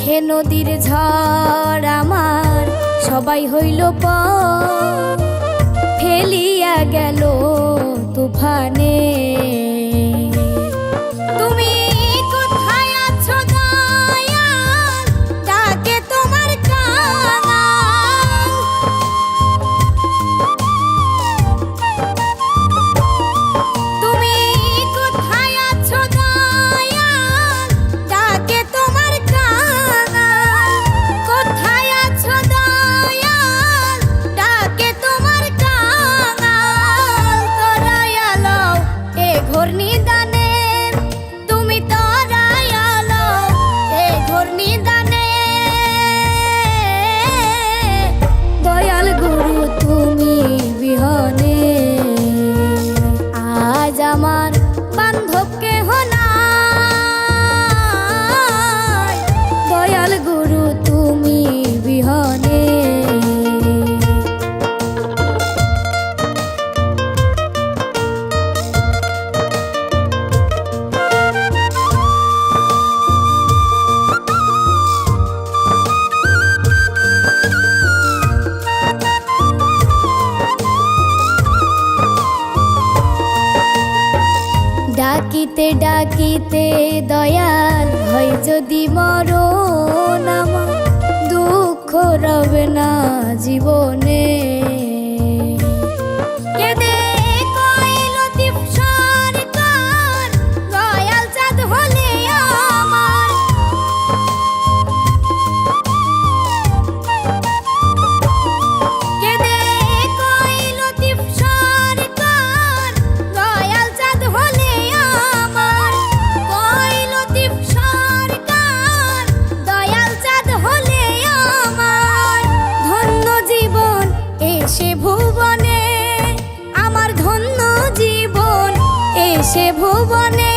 হে নদীর ঝড় আমার সবাই হইল ফেলিয়া গেল তুফানে। তুমি কোথায় আছো দয়াল, ডাকে তোমার কাঙাল। তুমি কোথায় আছো দয়াল, ডাকে তোমার কাঙাল। কোথায় আছো দয়াল, ডাকে তোমার কাঙাল। তরায়ালো এ ঘোর নিদানে, তুমি তরায়ালো এ ঘোর নিদানে। দয়াল গুরু তুমি বিহনে আজ আমার বান্ধব কেহ নাই। দয়াল গুরু তুমি বিহনে। ডাকিতে ডাকিতে দয়াল হয় যদি মরণ, আমার দুঃখ রবে না জীবনে। কেঁদে কইল দীপ সরকার, দয়াল চাঁদ হলে আমার। কেঁদে কইল দীপ সরকার, দয়াল চাঁদ হলে আমার। কইল দীপ সরকার, দয়াল চাঁদ হলে আমার। ধন্য জীবন এসে ভুবনে, আমার ধন্য জীবন এসে ভুবনে।